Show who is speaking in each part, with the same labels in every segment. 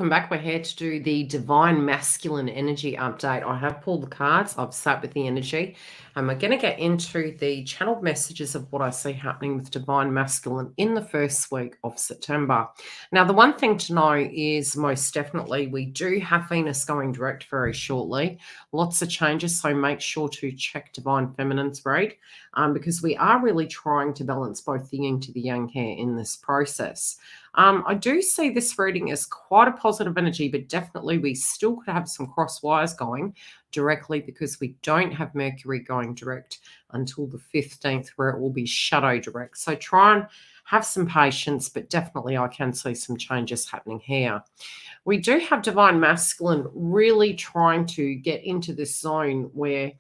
Speaker 1: welcome back. We're here to do the Divine Masculine Energy update. I have pulled the cards, I've sat with the energy, and we're going to get into the channeled messages of what I see happening with Divine Masculine in the first week of September. Now, the one thing to know is most definitely we do have Venus going direct very shortly. Lots of changes, so make sure to check Divine Feminine's read because we are really trying to balance both the yin to the yang here in this process. I do see this reading as quite a positive energy, but definitely we still could have some cross wires going directly because we don't have Mercury going direct until the 15th, where it will be shadow direct. So try and have some patience, but definitely I can see some changes happening here. We do have Divine Masculine really trying to get into this zone where,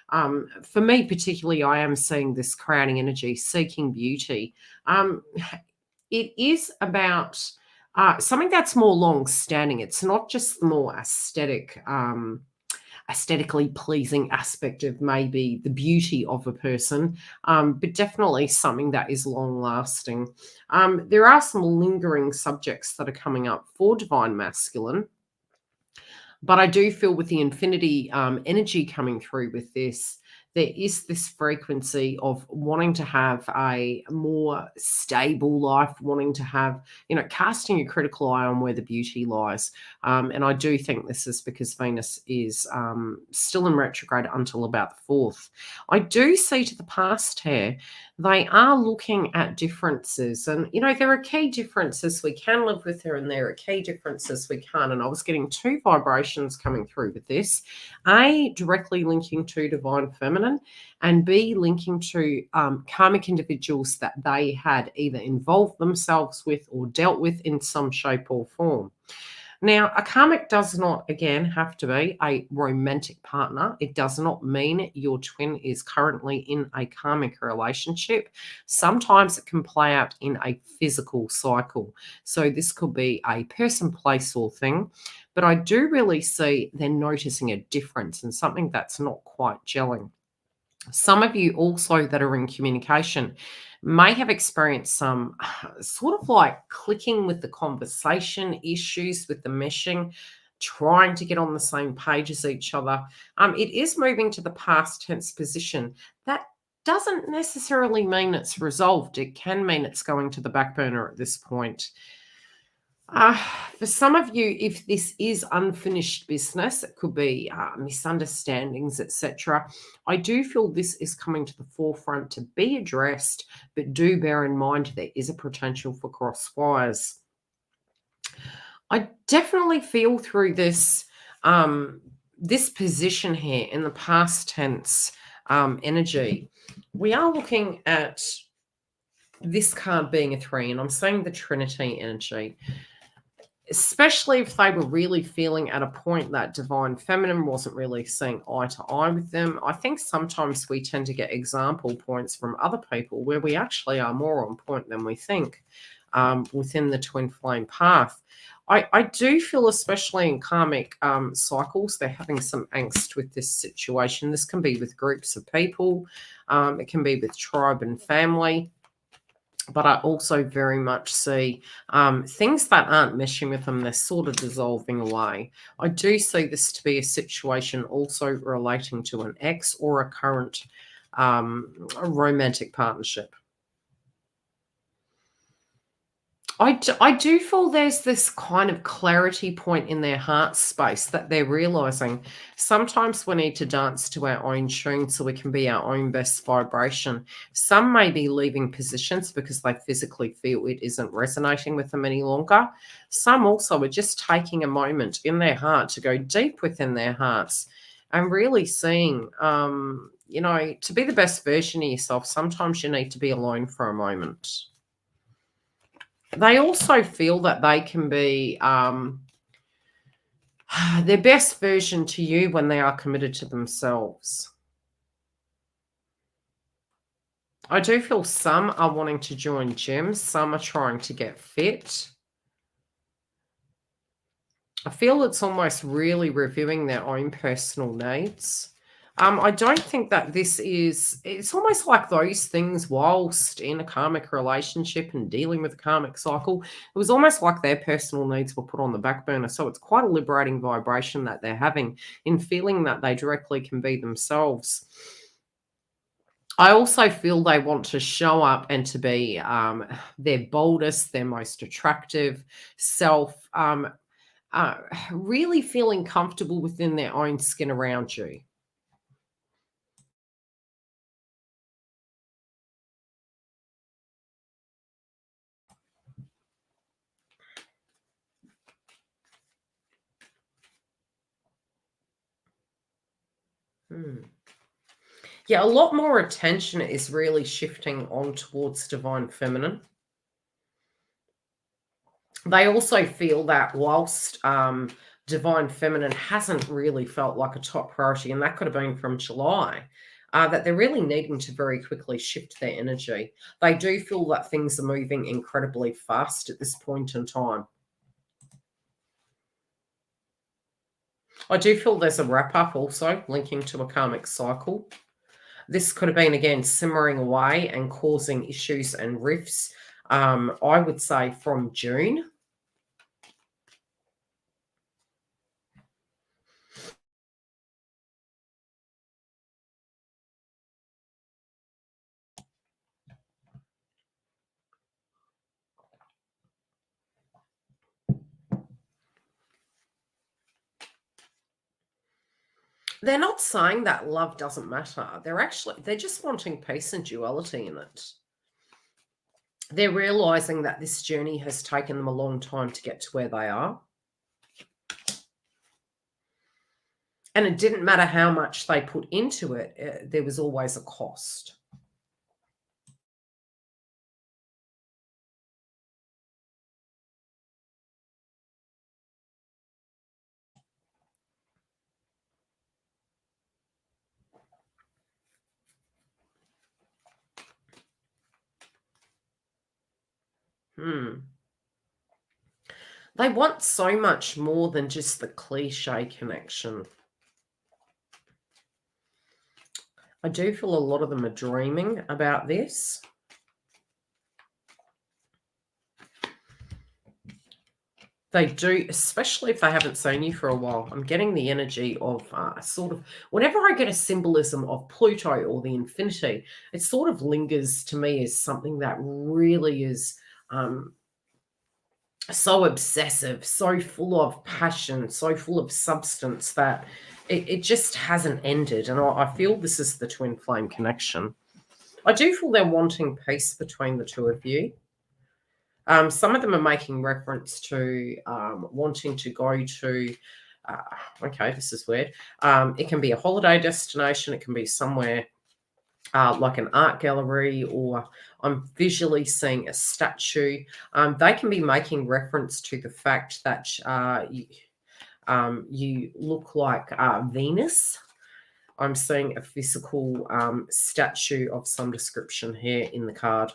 Speaker 1: for me particularly, I am seeing this crowding energy, seeking beauty. It is about something that's more long-standing. It's not just the more aesthetically pleasing aspect of maybe the beauty of a person, but definitely something that is long-lasting. There are some lingering subjects that are coming up for Divine Masculine, but I do feel with the infinity energy coming through with this, there is this frequency of wanting to have a more stable life, wanting to have, casting a critical eye on where the beauty lies. And I do think this is because Venus is still in retrograde until about the 4th. I do see to the past here, they are looking at differences. And, there are key differences we can live with her, and there are key differences we can't. And I was getting two vibrations coming through with this. A, directly linking to Divine Feminine, and B, linking to karmic individuals that they had either involved themselves with or dealt with in some shape or form. Now, a karmic does not, again, have to be a romantic partner. It does not mean your twin is currently in a karmic relationship. Sometimes it can play out in a physical cycle. So this could be a person, place, or thing. But I do really see they're noticing a difference and something that's not quite gelling. Some of you also that are in communication may have experienced some sort of like clicking with the conversation, issues with the meshing, trying to get on the same page as each other. It is moving to the past tense position. That doesn't necessarily mean it's resolved. It can mean it's going to the back burner at this point. For some of you, if this is unfinished business, it could be misunderstandings, etc. I do feel this is coming to the forefront to be addressed, but do bear in mind there is a potential for cross wires. I definitely feel through this this position here in the past tense energy. We are looking at this card being a 3, and I'm saying the Trinity energy. Especially if they were really feeling at a point that Divine Feminine wasn't really seeing eye to eye with them. I think sometimes we tend to get example points from other people where we actually are more on point than we think within the twin flame path. I do feel, especially in karmic cycles, they're having some angst with this situation. This can be with groups of people. It can be with tribe and family. But I also very much see things that aren't meshing with them, they're sort of dissolving away. I do see this to be a situation also relating to an ex or a current romantic partnership. I do feel there's this kind of clarity point in their heart space that they're realizing sometimes we need to dance to our own tune so we can be our own best vibration. Some may be leaving positions because they physically feel it isn't resonating with them any longer. Some also are just taking a moment in their heart to go deep within their hearts and really seeing, to be the best version of yourself, sometimes you need to be alone for a moment. They also feel that they can be their best version to you when they are committed to themselves. I do feel some are wanting to join gyms. Some are trying to get fit. I feel it's almost really reviewing their own personal needs. I don't think that this is, it's almost like those things whilst in a karmic relationship and dealing with a karmic cycle, it was almost like their personal needs were put on the back burner. So it's quite a liberating vibration that they're having in feeling that they directly can be themselves. I also feel they want to show up and to be their boldest, their most attractive self, really feeling comfortable within their own skin around you. Hmm. Yeah, a lot more attention is really shifting on towards divine feminine. They also feel that whilst divine feminine hasn't really felt like a top priority, and that could have been from July, that they're really needing to very quickly shift their energy. They do feel that things are moving incredibly fast at this point in time. I do feel there's a wrap up also linking to a karmic cycle. This could have been, again, simmering away and causing issues and rifts, I would say from June. They're not saying that love doesn't matter. They're just wanting peace and duality in it. They're realizing that this journey has taken them a long time to get to where they are. And it didn't matter how much they put into it, there was always a cost. Hmm. They want so much more than just the cliche connection. I do feel a lot of them are dreaming about this. They do, especially if they haven't seen you for a while. I'm getting the energy of sort of, whenever I get a symbolism of Pluto or the infinity, it sort of lingers to me as something that really is so obsessive, so full of passion, so full of substance that it just hasn't ended. And I feel this is the twin flame connection. I do feel they're wanting peace between the two of you. Some of them are making reference to wanting to go to, okay, this is weird. It can be a holiday destination. It can be somewhere like an art gallery, or I'm visually seeing a statue. They can be making reference to the fact that you look like Venus. I'm seeing a physical statue of some description here in the card.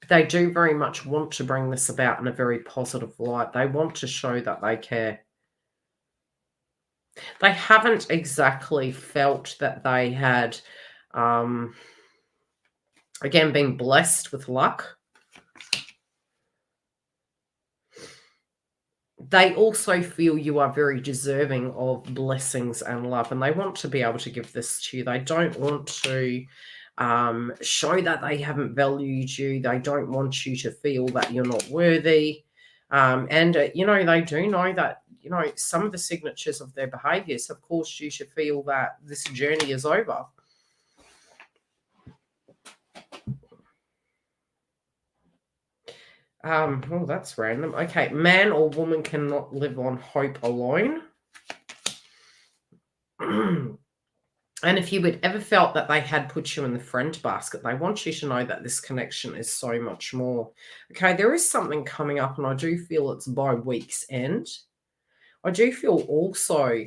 Speaker 1: They do very much want to bring this about in a very positive light. They want to show that they care. They haven't exactly felt that they had, again, been blessed with luck. They also feel you are very deserving of blessings and love, and they want to be able to give this to you. They don't want to show that they haven't valued you. They don't want you to feel that you're not worthy. They do know that, some of the signatures of their behaviors have caused you to feel that this journey is over. Oh, that's random. Okay, man or woman cannot live on hope alone. And if you had ever felt that they had put you in the friend basket, they want you to know that this connection is so much more. Okay, there is something coming up, and I do feel it's by week's end. I do feel also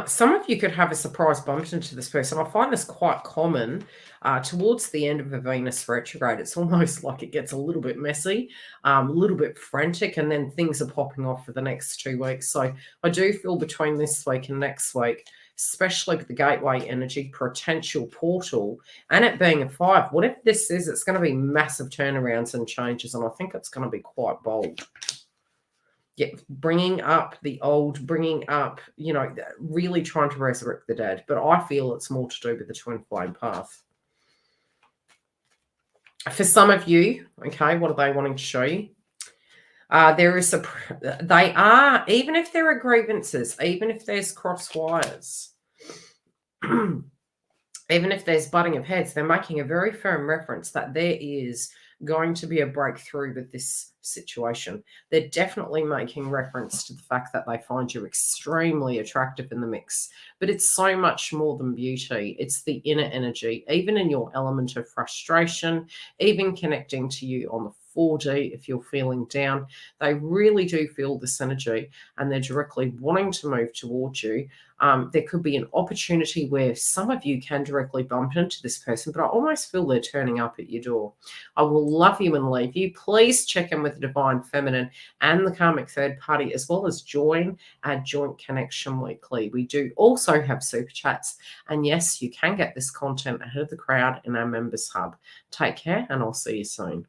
Speaker 1: Some of you could have a surprise bump into this person. I find this quite common towards the end of a Venus retrograde. It's almost like it gets a little bit messy, a little bit frantic, and then things are popping off for the next 2 weeks. So I do feel between this week and next week, especially with the gateway energy, potential portal, and it being a 5, whatever this is, it's going to be massive turnarounds and changes. And I think it's going to be quite bold. Yeah, bringing up the old, bringing up, really trying to resurrect the dead. But I feel it's more to do with the twin flame path. For some of you, okay, what are they wanting to show you? There is they are, even if there are grievances, even if there's cross wires, even if there's butting of heads, they're making a very firm reference that there is going to be a breakthrough with this situation. They're definitely making reference to the fact that they find you extremely attractive in the mix, but it's so much more than beauty. It's the inner energy, even in your element of frustration, even connecting to you on the 4D if you're feeling down. They really do feel this energy and they're directly wanting to move towards you. There could be an opportunity where some of you can directly bump into this person, but I almost feel they're turning up at your door. I will love you and leave you. Please check in with the Divine Feminine and the Karmic Third Party, as well as join our Joint Connection Weekly. We do also have super chats. And yes, you can get this content ahead of the crowd in our Members Hub. Take care, and I'll see you soon.